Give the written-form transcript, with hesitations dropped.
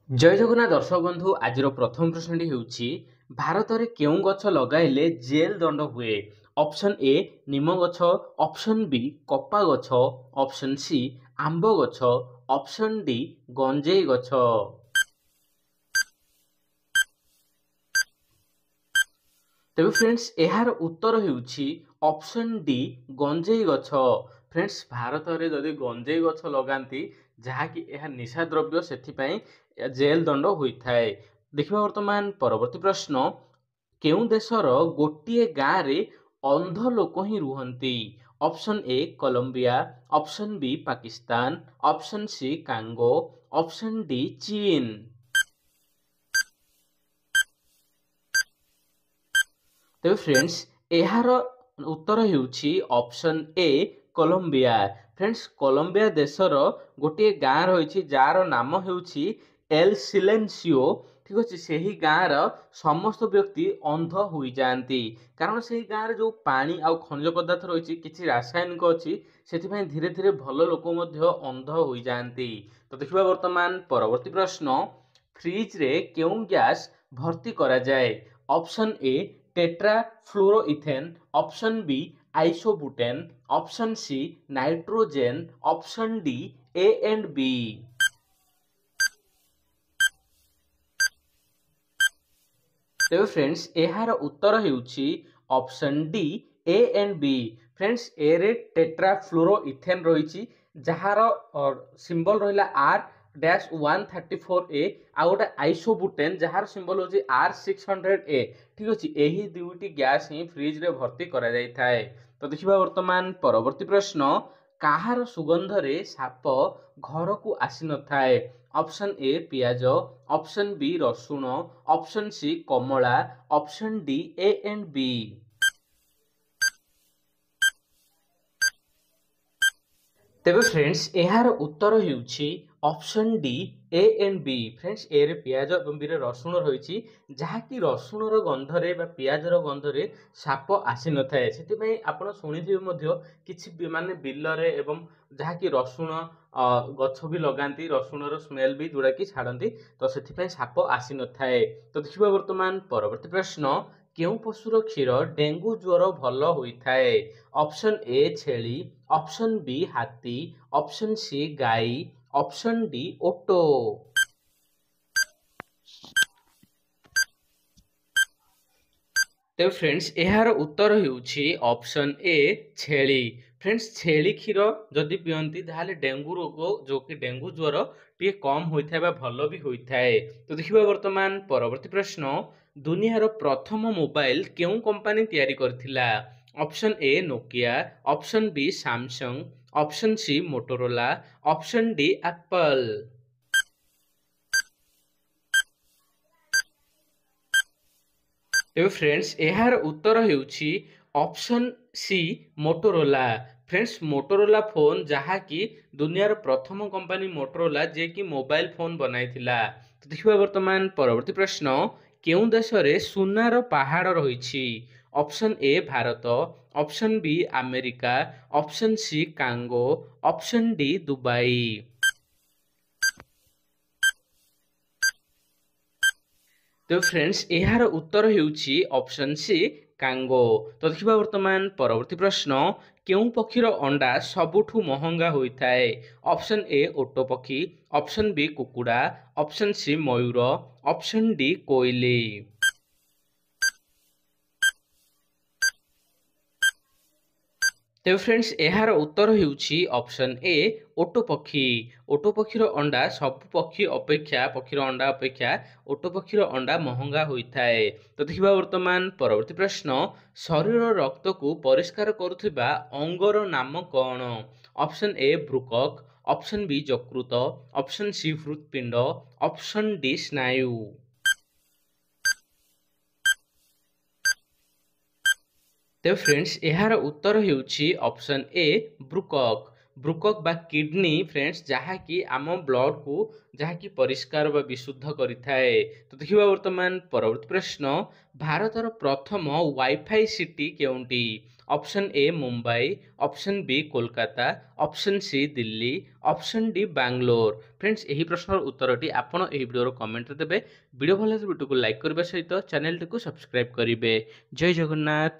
जय जगन्नाथ दर्शक बंधु आज प्रथम प्रश्नटी होउछि भारत रे केउ गछ लगाइले जेल दंड हुए। ऑप्शन ए नीम गछ, ऑप्शन बी कपा गछ, ऑप्शन सी आंब गछ, ऑप्शन डी गंजेई गछ। तेबे फ्रेंड्स एहार उत्तर हेउछि ऑप्शन डी गंजेई गछ। फ्रेंड्स भारत रे जदि गंजेई गछ लगांती जहाँकि यह निशा द्रव्य सेथिपाई जेल दंड होइथाय। देखिबा वर्तमान परवर्ती प्रश्न केउ देशर गोटिए गाँ रे अंध लोक ही रुहंती। Option A Colombia, option B Pakistan, option C Congo, option D चीन। तेबे फ्रेंड्स एहार उत्तर हेउछि option A Colombia. Friends Colombia देशर गोटे गाँ रही जार नाम हेउछि एल सिलेंसियो। ठीक अच्छे से ही गाँव समस्त व्यक्ति अंध हो जाती कारण से गाँव जो पानी आउ खनिज पदार्थ रही किसी रासायनिक अच्छी से धीरे धीरे भल लोक अंध हो जाती। तो देखा वर्तमान परवर्ती प्रश्न फ्रिज रे केउं गैस भर्ती करा जाए। Option A tetrafluoroethane, option B isobutane, option C nitrogen, option D A and B. तेबे फ्रेंड्स एहार उत्तर हेउछि option D A and B. Friends ए रे टेट्रा फ्लोरोइथेन रही जार सिंबल रहिला आर डैश 134 ए आ गोटे आइसोबुटेन जार सिंबल होछि आर 600 ए। ठीक अछि एही दुईटी गैस ही फ्रिज रे भर्ती करा जाय थाए। तो देखिबा वर्तमान परवर्ती प्रश्न काहार सुगंध रे साप घर को आसी न थाए। ऑप्शन ए पियाज, ऑप्शन बी रसुण, ऑप्शन सी कमला, option D A and B. तेबे फ्रेंड्स एहार उत्तर हेउछि option D A and B. Friends ए रे पियाज एवं बी रे रसुण रही जहाँकि रसुण गंध रे बा पियाज गंध रे साप आसी न थाए। सेति आपण शुणिथिबे मध्य किछि माने बिल रे एवं जहाँकि रसुण गछ भी लगाती रसुण स्मेल भी जोड़ा कि छाड़ती तो से साप आसी न थाए। तो देखिबा वर्तमान परवर्ती प्रश्न केउ पशुर क्षीर डेंगू ज्वर भल होइथाए। ऑप्शन ए छेली, ऑप्शन बी हाथी, ऑप्शन सी गाई, ऑप्शन डी ओटो। तेज फ्रेंड्स एहार उत्तर हेउछि ऑप्शन ए छेली। फ्रेंड्स छेली क्षीर जदि पियंती ताहले डेंगू रोग जो कि डेंगू ज्वर टे कम होइथाय बा भल भी होइथाय। तो देखिबा वर्तमान परवर्ती प्रश्न दुनियार प्रथम मोबाइल केउ कंपनी तैयारी करथिला। Option A Nokia, option B Samsung, option C Motorola, option D Apple. तेबे फ्रेंड्स एहार उत्तर हेउछि option C Motorola. Friends Motorola phone जहाँकि दुनियार प्रथम कंपनी मोटोरोला जे कि मोबाइल फोन बनाइथिला। तो देखिबा वर्तमान परवर्ती प्रश्न केउ देश रे सुनार पहाड़ रही। Option A Bharat, option B America, option C Congo, option D Dubai. तो फ्रेंड्स एहार उत्तर हेउछि ऑप्शन सी कांगो। तो देखिबा वर्तमान परवर्ती प्रश्न केउ पक्षीर अंडा सबुठु महंगा होइथाए। ऑप्शन ए ओटो पक्षी, ऑप्शन बी कुकुड़ा, ऑप्शन सी मयूर, ऑप्शन डी कोइली। तेज फ्रेंड्स एहार उत्तर हेउछि ऑप्शन ए ओटो पक्षी। ओटो पक्षीर अंडा सब पक्षी अपेक्षा पक्षीर अंडा अपेक्षा ओटो पक्षीर अंडा महंगा होइथाए। तो देखिबा वर्तमान परवर्ती प्रश्न शरीर रक्त को परिष्कार करुथिबा अंगर नाम कौन। ऑप्शन ए ब्रुकक, ऑप्शन बी यकृत, ऑप्शन सी हृत्पिंड, ऑप्शन डी स्नायु। तेज फ्रेंड्स एहार उत्तर हेउछि ऑप्शन ए ब्रुकक। ବୃକକ୍ ବା କିଡନୀ ଫ୍ରେଣ୍ଡସ୍, ଯାହାକି ଆମ ବ୍ଲଡକୁ ଯାହାକି ପରିଷ୍କାର ବା ବିଶୁଦ୍ଧ କରିଥାଏ। ତ ଦେଖିବା ବର୍ତ୍ତମାନ ପରବର୍ତ୍ତୀ ପ୍ରଶ୍ନ, ଭାରତର ପ୍ରଥମ ୱାଇଫାଇ ସିଟି କେଉଁଠି? Option A Mumbai, option B Kolkata, option C Delhi, option D Bangalore. Friends, ଏହି ପ୍ରଶ୍ନର ଉତ୍ତରଟି ଆପଣ ଏହି ଭିଡ଼ିଓର କମେଣ୍ଟରେ ଦେବେ। ଭିଡ଼ିଓ ଭଲ ଲାଗିଲେ ଭିଡ଼ିଓକୁ ଲାଇକ୍ କରିବା ସହିତ ଚ୍ୟାନେଲଟିକୁ ସବସ୍କ୍ରାଇବ୍ କରିବେ। ଜୟ ଜଗନ୍ନାଥ।